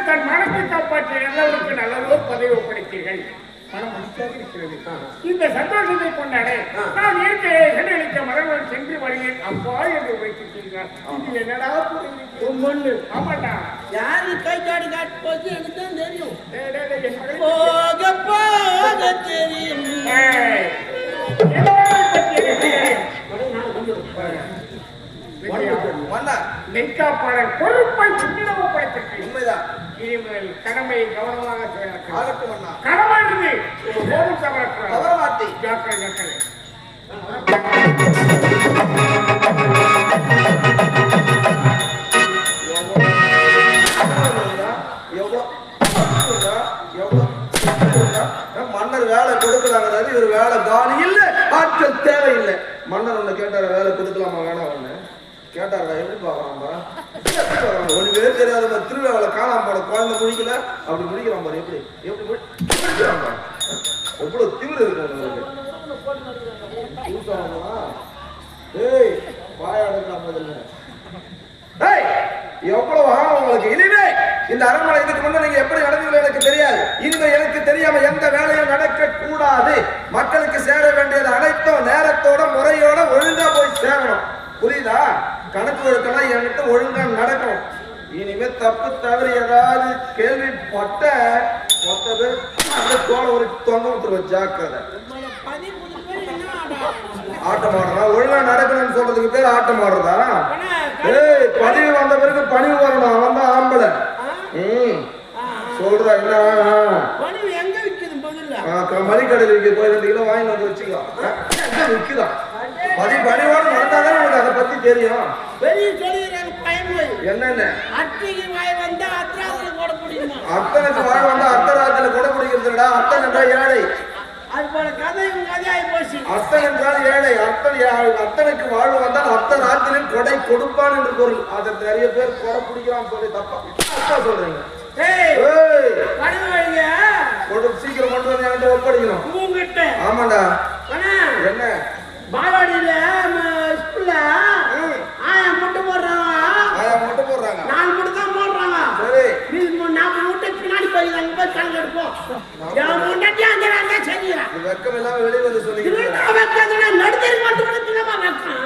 தன் மனத்தை காப்பாற்றி நல்லவருக்கு நல்லதோ பதவி ஒப்படைத்தீர்கள். மனம் மகிழ்ச்சியாக இருக்கிறது. இந்த சந்தோஷத்தை கொண்டாட நான் இயற்கையை கண்டளிக்க மரங்கள் சென்று வருகிறேன் அப்பா என்று வைத்திருக்கிறார். இது என்னடா பொண்ணு? ஆமாட்டா, யாரு கை காடி காட்டு போச்சு எனக்கு தான் தெரியும். தெரியும் நெய்காப்பாளர் பொறுப்பை முன்னிடவு படைத்திருக்கிறேன். உண்மைதான். இனிமேல் கடமையை கவனமாக கடமை போதும் தவறமாட்டி ஜாக்கிரை ஜாக்கிரை. மன்னர் வேலை கொடுக்கலாங்க, இவர் வேலை காலி இல்லை, ஆட்கள் தேவையில்லை. மன்னர் ஒண்ணு கேட்டார வேலை கொடுக்கலாமா வேணாம் ஒண்ணு கேட்டாரா? எப்படி பாக்குறான்பா? ஒண்ணு பேர் தெரியாத திருவிழாவில காணாம போட குழந்தை முடிக்கல, அப்படி முடிக்கிறான் பாரு. எப்படி எப்படி முடிக்கிறான்பா? எவ்வளவு திமிரு இருக்கு. ஏய் வாயாடுறான் முதல்ல. ஏய் எவ்வளவு ஆகும் உங்களுக்கு? இனிமே இந்த அரண்மனை இதுக்கு முன்ன நீங்க எப்படி நடந்தீங்களோ எனக்கு தெரியாது. இந்த எனக்கு தெரியாம எந்த வேலையும் நடக்க கூடாது. மக்களுக்கு சேர வேண்டியது அனைத்தும் நேரத்தோட முறையோட ஒழுங்கா போய் சேரணும். புரியுதா? கணக்கு ஒழுக்கெல்லாம் என்கிட்ட ஒழுங்கா நடக்கணும். இனிமே தப்பு தவறு ஏதாவது கேள்விப்பட்ட மொத்த பேர் அந்த தோலை ஒரு தொங்க விட்டுருவ. ஜாக்கிரதை. ஆட்டம் ஆடுறா? ஒழுங்கா நடக்கணும்னு சொல்றதுக்கு பேர் ஆட்டம் ஆடுறதா? ஏய் பதிவு வந்த பிறகு பணிவு வரணும். அவன் தான் ஆம்பளை. சொல்றா என்ன? மளிகடையில் விற்க போய் 2 கிலோ வாங்கி வந்து வச்சுக்கலாம். விற்குதான் பணிவோடு நடந்தாதான் உனக்கு அதை பத்தி தெரியும். என்னென்ன அத்தனுக்கு வாழ வந்தா அர்த்தராத்திரில கூட பிடிக்கிறதுடா. அத்தன் என்றால் ஏழை, அத்தன் என்றால் ஏழை. அத்தனுக்கு வாழ்வு வந்தால் அர்த்தராத்திரில் கொடை கொடுப்பான் என்று பொருள். அதை நிறைய பேர் கொடை பிடிக்கிறான்னு சொல்லி தப்பா சொல்றீங்க. சீக்கிரம் கொண்டு வந்து என்கிட்ட ஒப்படைக்கணும். ஆமாண்டா. என்ன பாலாடியில ஸ்கூல்ல ஆயா முட்டை போடுறாங்க. 4 முட்டை தான் போடுறாங்க. சரி, நீ 40 முட்டை பின்னாடி போய் அங்க போய் கணக்கு எடுப்போம். என் முன்னாடி அங்க அங்க சரியா வெக்கம் எல்லாம் வெளிய வந்து சொல்லிக்கிறேன். நடுத்தரி மட்டும் தினமா வெக்கம்.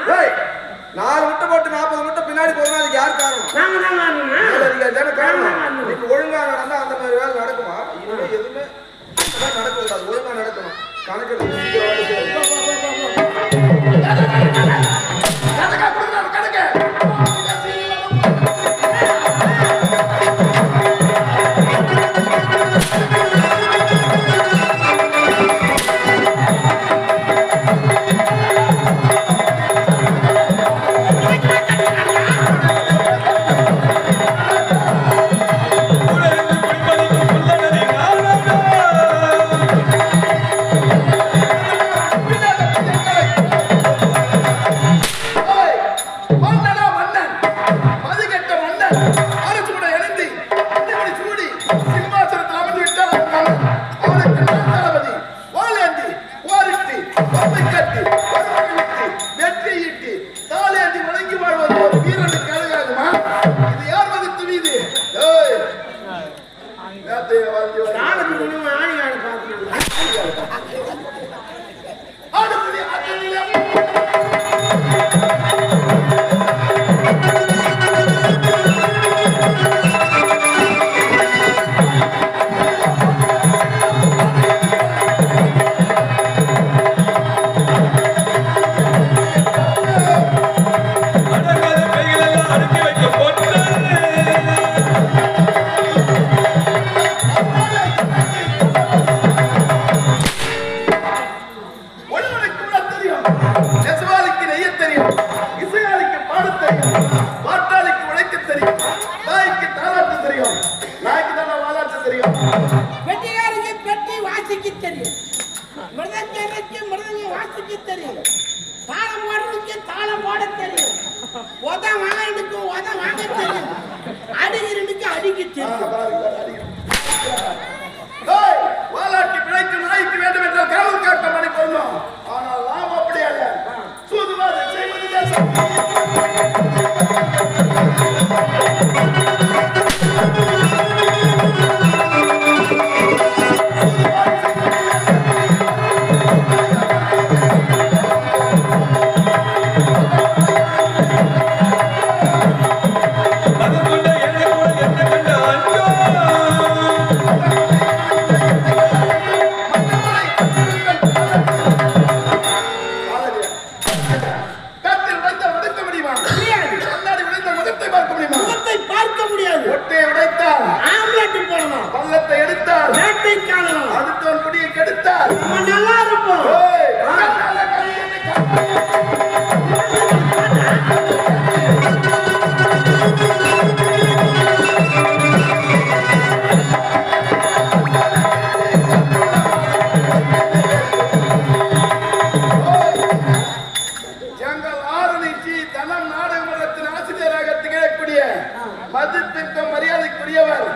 4 முட்டை போட்டு 40 முட்டை பின்னாடி போறா. அதுக்கு யார் காரணம்? நாங்க காரணம். நீங்க ஒழுங்கா நடந்தா அந்த மாதிரி வேலை நடக்குமா? இனிமே எதுவுமே நடக்க கூடாது. ஒழுங்கா நடக்கணும். கணக்கு வாலாட்டி பிழைக்கு நாய்க்கு வேண்டும் என்றால் காவல் காட்ட மணி கொள்ளும். ஆனால் நாம் அப்படி அல்ல. சூதுவாது செய்வது தேசம். சூதுவாது செய்வது தேசம். காணலாம். அடுத்தவன் முடியை கெடுத்தால் நம்ம நல்லா இருப்போம். மதிப்பிற்கும் மரியாதைக்குரியவர்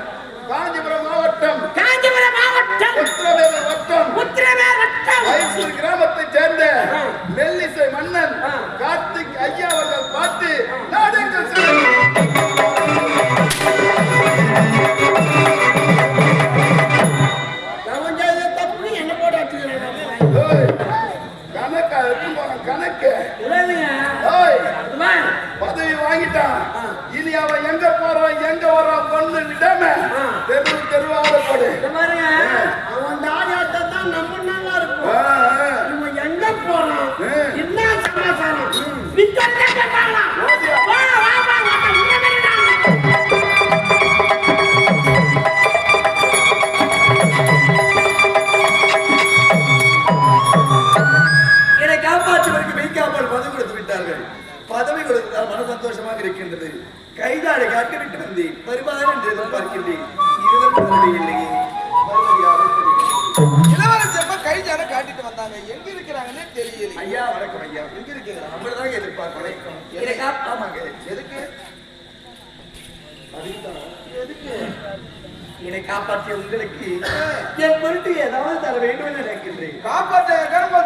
காஞ்சிபுரம் மாவட்டம் உத்திரமேரூர் வட்டம் மைசூர் கிராமத்தைச் சேர்ந்த மெல்லிசை மன்னன் கார்த்திக் ஐயா அவர்கள் பாட்டு நாடகங்கள் கணக்கு பதவி வாங்கிட்டான். இனி அவன் எங்க போறான் எங்க வரான் பொண்ணு விடாம தெரு தெருவாடப்படு. அவன் தாயாட்ட தான் நம்ம நல்லா இருக்கும். இவன் எங்க போறான் என்ன சமாச்சாரம் என்னை காப்பாற்றுவதற்கு மெய்க்காமல் பதவி கொடுத்து விட்டார்கள். பதவி கொடுத்தால் மன சந்தோஷமாக இருக்கின்றது. கைதாடை காட்டிவிட்டு வந்தேன். வருவார் என்று எதிர்பார்க்கின்றேன். இருவரும் இல்லையே. இளவரசப்ப கைதாடை காட்டிட்டு வந்தாங்க. எங்க இருக்கிறாங்கன்னு தெரியல. ஐயா வணக்கம் ஐயா. எங்க இருக்கிறாங்க? நம்மளதாக எதிர்பார்க்கிறேன். ஆமாங்க. எதுக்கு? எதுக்கு? என்னை காப்பாற்றிய உங்களுக்கு என் பொருட்டு ஏதாவது தர வேண்டும் என்று நினைக்கின்றேன். காப்பாற்ற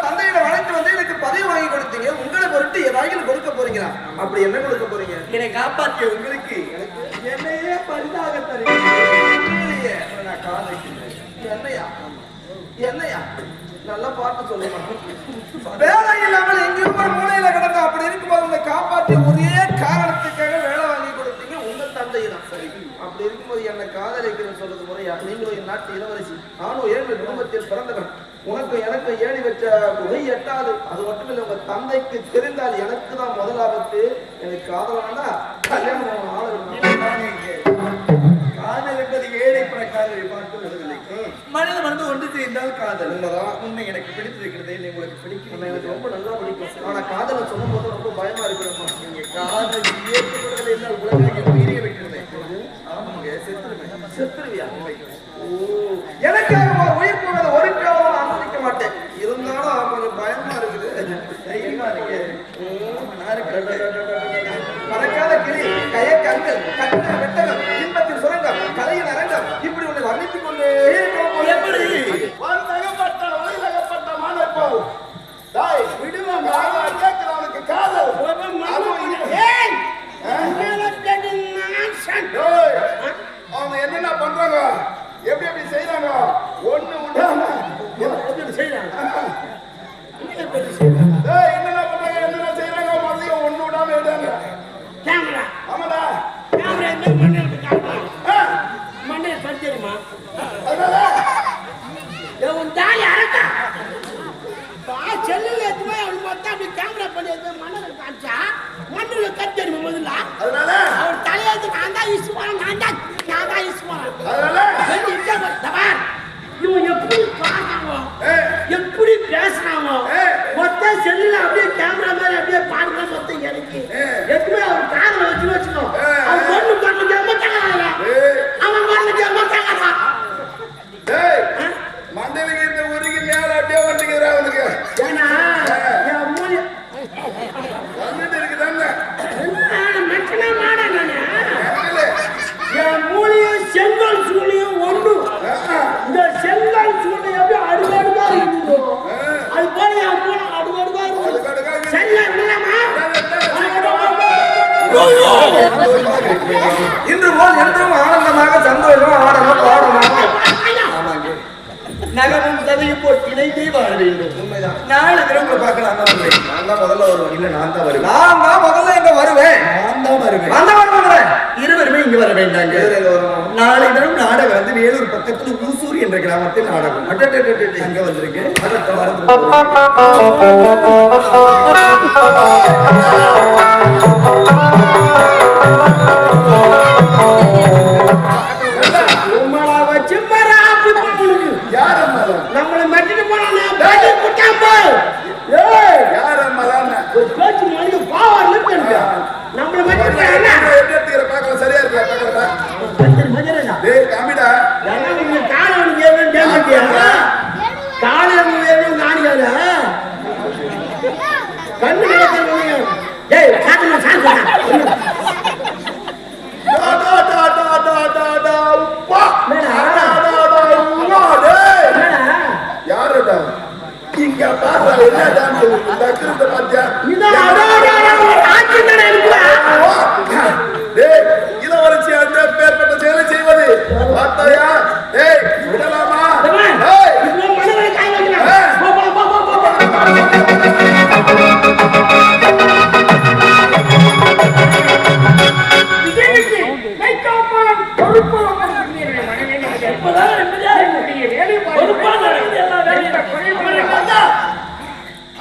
தந்தையிடம் வளைத்து வந்து எனக்கு பதவி வாங்கி கொடுத்தீங்க. உங்களை பொருட்டு ஏதாவது கொடுக்க போறீங்களா? அப்படி என்ன கொடுக்க போறீங்க? என்னை காப்பாற்றிய உங்களுக்கு என்னையே பரிதாக தருவீங்க. நான் காதலிக்கிறேன். என்னையா என்னையா நல்லா பார்த்து சொல்லுமா. வேலை இல்லாமல் எங்கேயும் மூலையில கிடக்க. அப்படி இருக்கும்போது உங்களை காப்பாற்றிய ஒரே காரணத்துக்காக வேலை வாங்கி கொடுத்தீங்க உங்க தந்தை தான். சரி, அப்படி இருக்கும்போது என்னை காதலிக்கிறேன்னு சொல்றது முறையா? நீங்களும் என் நாட்டு இளவரசி, நானும் ஏழு குடும்பத்தில் பிறந்தவன். உனக்கு எனக்கு ஏழி வச்ச குகை எட்டாது. அது மட்டும் இல்லை, உங்க தந்தைக்கு தெரிந்தால் எனக்கு தான் முதலாபத்து. எனக்கு காதலானா கல்யாணம் காதல் என்பது ஏழை பணக்காரரை பார்த்து வருவதில்லை. மனித மனது ஒன்று சேர்ந்தால் காதல் உண்மைதான். உண்மை எனக்கு பிடித்திருக்கிறது. இல்லை உங்களுக்கு பிடிக்கும்? எனக்கு ரொம்ப நல்லா பிடிக்கும். ஆனா காதலை சொல்லும் போது ரொம்ப பயமா இருக்கிறப்பா. நீங்க காதல் ஏற்றுக்கொள்வது என்னால் உலகிற்கு உயிரிய வைக்கிறது. ஆமாங்க, செத்துருவியா? ஓ, எனக்காக உயிர் போவதை ஒரு காலம் அனுமதிக்க மாட்டேன். இருந்தாலும் கொஞ்சம் பயமா இருக்குது. மறக்காத கிளி, கயக்கங்கள், கட்ட வெட்டகம், இன்பத்தின் சுரங்கம், கலையின் அரங்கம், இப்படி உன்னை வர்ணித்துக் கொண்டே எப்படி வந்தகப்பட்ட வழிதகப்பட்ட மாணப்போ தாய் விடுவாங்க. கேட்கிறவனுக்கு காதல் அவங்க என்னென்ன பண்றாங்க, எப்படி எப்படி செய்யறாங்க, ஒண்ணு விடாம என்னென்ன பண்றாங்க, என்னென்ன செய்யறாங்க, மதியம் ஒண்ணு விடாம விடாங்க. ஆமாடா, மண்ணில் பறிச்சிருமா அதனால உன் தாய் அரக்கா செல்லுல எதுவுமே அவன் பார்த்தா அப்படி கேமரா பண்ணி மண்ணில் காமிச்சா மண்ணில் கத்தறிமா முதல்ல. அதனால அவன் தலையெழுத்து நான் தான் யூஸ் போறேன், நான் தான் யூஸ் போறேன். அதனால இவன் எப்படி பாடுறானோ எப்படி பேசுறானோ மொத்தம் செல்லுல அப்படியே கேமரா மாதிரி அப்படியே பாடுற மொத்தம் எனக்கு எதுவுமே அவன் காதல வச்சுக்கோ. அவன் பொண்ணு பண்ண ஜெம்மத்தாங்க, அவன் பண்ண ஜெம்மத்தாங்க. மண்டலுக்கு இந்த ஊருக்கு மேல அப்படியே வந்துக்கிறா அவனுக்கு. ஏன்னா என் மூலி வந்துட்டு இருக்குதாங்க மெச்சனா மாட நானு என் மூலியும் செங்கல் சூழியும் ஒண்ணு. இந்த செங்கல் சூழி அப்படியே அடுகடுகா இருக்குது. அது போல என் மூல அடுகடுகா இருக்குது. சரியா இல்லமா? இன்று போல் என்றும் ஆனந்தமாக சந்தோஷமா ஆடணும் பாடணும். நகமும் சதையும் போல் இணைந்தே வாழ வேண்டும். உண்மைதான். நாளை திரும்ப பார்க்கலாம். நான் தான் முதல்ல வருவேன். இல்ல நான் தான் வருவேன். நான் தான் முதல்ல இங்க வருவேன். நான் தான் வருவேன். நான் தான் வருவேன். இருவருமே இங்க வர வேண்டாங்க. நாளை தினம் நாடகம் வந்து வேலூர் பக்கத்துல ஊசூர் என்ற கிராமத்தில் நாடகம். அங்க வந்திருக்கு. அதற்கு மறந்து ஏய் சாக்கணும் சாக்கணும் யாருடா இங்க பாரு என்ன டான்ஸ் டக்குனு பாத்தியா இளவரசி அந்த பேர்பட்ட செயலை செய்வது பார்த்தாயா டேய் விடலாமா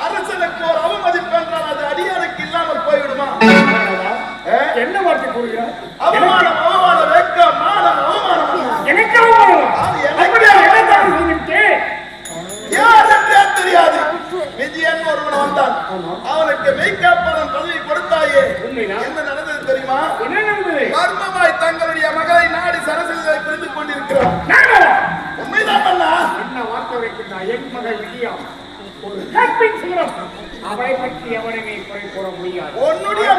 அரசனுக்கு ஒரு அவமதிப்பு என்றால் அது அடியாருக்கு இல்லாமல் போய்விடுமா? என்ன வார்த்தை கூறுகிறார்? அவமானம் அவமானம் வெட்கம் மானம் அவமானம் எனக்கு யாருக்கே தெரியாது. விஜயன் ஒருவன் வந்தான், அவனுக்கு மெய்காப்பாளன் பதவி கொடுத்தாயே, என்ன நடந்தது தெரியுமா? என்ன நடந்தது? மர்மமாய் தங்களுடைய மகளை நாடி சரசிலை புரிந்து கொண்டிருக்கிறார். உண்மைதான் பண்ணா என்ன வார்த்தை வைக்கிறார்? என் மகள் விஜயா ஒரு கற்பின் சிகரம், அவளை பற்றி எவனுமே குறை கூற முடியாது. உன்னுடைய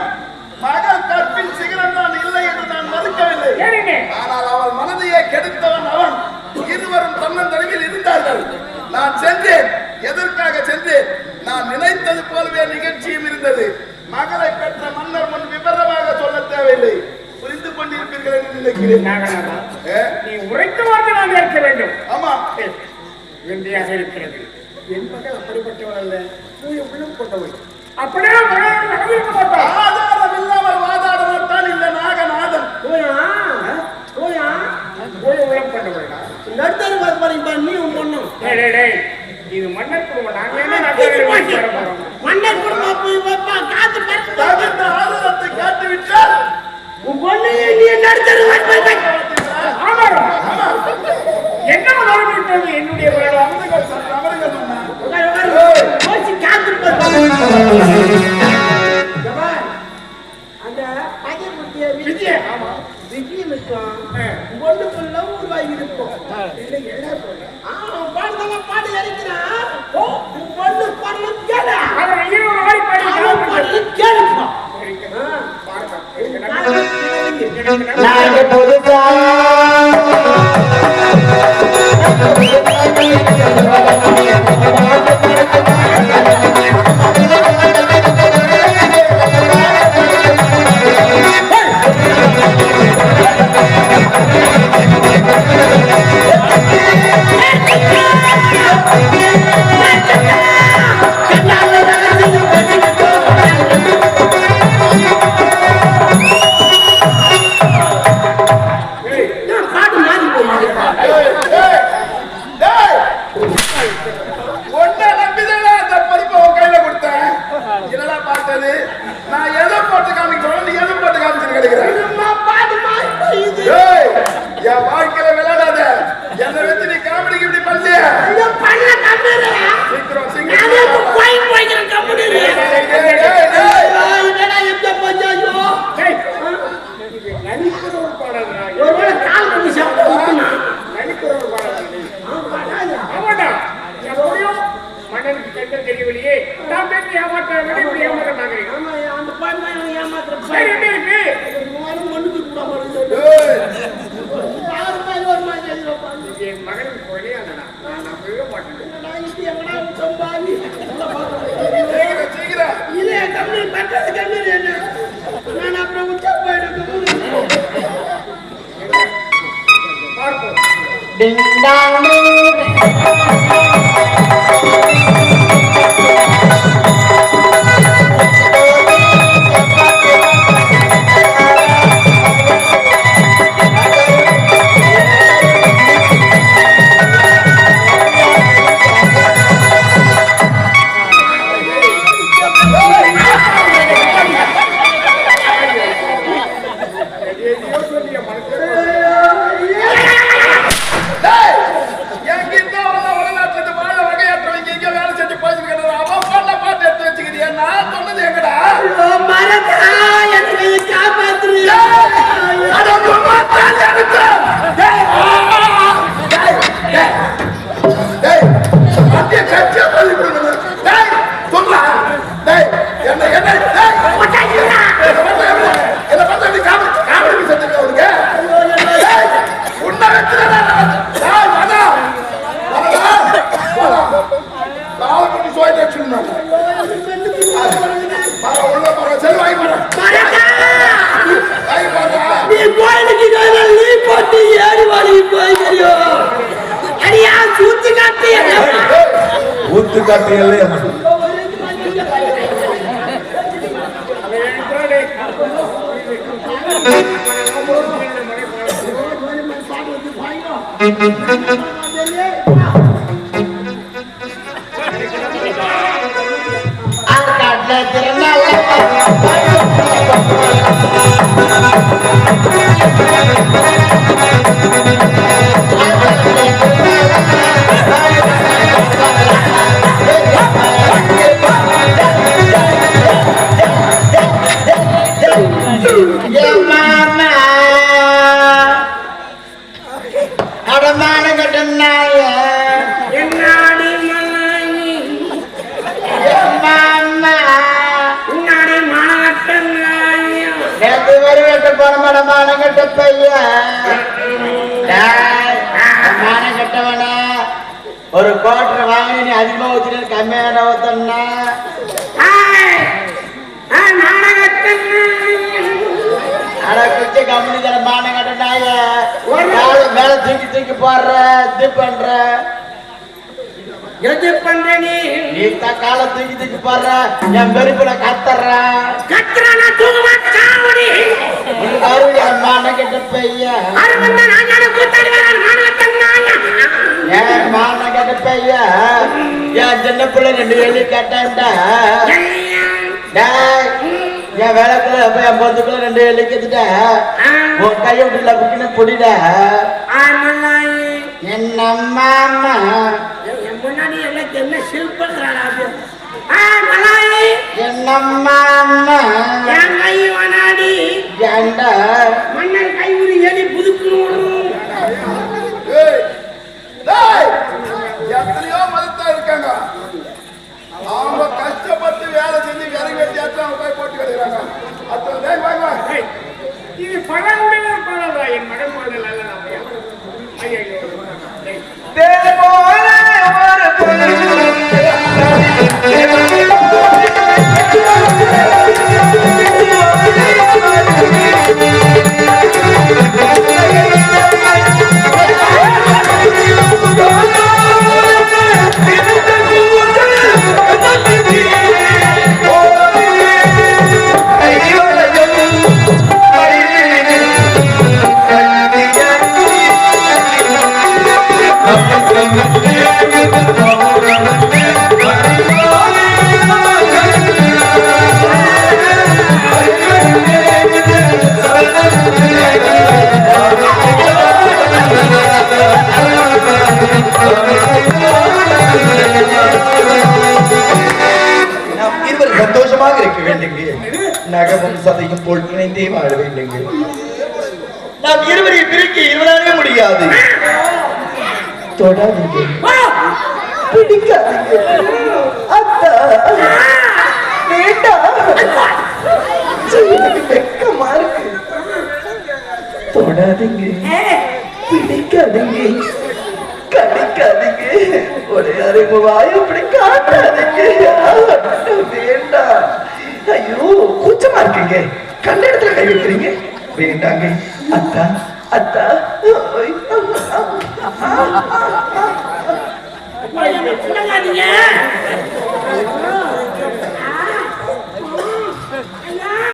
மகள் கற்பின் சிகரம் தான் இல்லை என்று நான் மறுக்கவில்லை. ஆனால் அவள் மனதையே கெடுத்தவன் அவன். இருவரும் தன்னந்தனிவில் இருந்தார்கள். நான் சென்றேன். எதற்காக சென்றேன்? நான் நினைத்தது போலவே நிகழ்ச்சியும் இருந்தது. மகளை பெற்ற மன்னர் முன் விவரமாக சொல்ல தேவையில்லை. புரிந்து கொண்டிருப்பீர்கள் என்று நினைக்கிறேன். நீ உரைத்த வார்த்தை நான் ஏற்க வேண்டும். ஆமா, வெந்தையாக இருக்கிறது. என் மகள் அப்படிப்பட்டவள் அல்ல, தூய உள்ளம் கொண்டவள். அப்படியே ஆதாரம் இல்லாமல் வாதாட மாட்டான் இந்த நாகநாதன். உள்ளம் கொண்டவள் நீ பொண்ணும் இது மன்னர் குடும்பம். மன்னர் குடும்பம் ஆதாரத்தை காட்டிவிட்டால் உன் பொண்ணு நீ என்ன வரவிட்டது? என்னுடைய அந்த விஜயம் பொண்ணுக்குள்ள உருவாகி இருக்கும். பாடு இறக்கிறான். பொண்ணு பொண்ணு கேளு நான் எதை போட்டு காமிக்கிறோம், நீ எதை போட்டு காமிச்சு கிடைக்கிறேன். என் வாழ்க்கையில விளையாடாத. என்னை வச்சு நீ காமெடிக்கு இப்படி பண்ணிய சீக்கிரம் மன்னனுக்கு கண்ட தெரியவில்லையே. நான் பேசி ஏமாற்ற என் மகனுக்கு கொலையாடா. நான் நம்பவே மாட்டேன். என்ன முத்துக்காட்டையல்ல ஒரு கோட்டரை வாங்கி நீ அதிகமா ஊத்திட்டு கம்மியான ஊத்தன்னா குச்சி கம்பெனி தர மான கட்டினாய மேல தூக்கி தூக்கி போடுற இது பண்ற எது பண்ற நீ கால தூக்கி தூக்கி போடுற என் பெருப்புல கத்துறா தூங்க மாட்டாடி மான கட்ட பைய மான கட்ட பைய என் சின்ன பிள்ளை 2 வேலி கட்டாண்டா என் வேலைக்குள்ள என் பொந்துக்குள்ள 2 வேலி கத்துட்டா உன் கையை விட்டுல புக்கின புடிடா என்ன மாமா முன்னாடி எனக்கு என்ன சில்படுறாளா என்னம்மா என் கை வனாடி ஏண்டா மன்னர் கை உரி எலி புதுக்கணும் எத்தனையோ மதத்தா இருக்காங்க அவங்க கஷ்டப்பட்டு வேலை செஞ்சு விறகு வெட்டி அவங்க போய் போட்டு கிடைக்கிறாங்க அத்தனை வாங்க இது பழமுடைய பழம் என் மகன் முதல் நல்ல சந்தோஷமாக இருக்க வேண்டுங்க நகமும் சதையும் போல் இணைந்தே வாழ வேண்டுங்க நாம் இருவரையும் பிரிக்க இருவராலே முடியாது தொடாதீங்க பிடிக்காதீங்க அத்தா வேண்டாம் வெக்கமா இருக்கு தொடாதீங்க பிடிக்காதீங்க கடிக்காதீங்க ஒரே அறிவு வாய் அப்படி காட்டாதீங்க வேண்டாம் ஐயோ கூச்சமா இருக்கீங்க கண்ட இடத்துல கை வைக்கிறீங்க வேண்டாங்க அத்தா அத்தா பிள்ளைங்க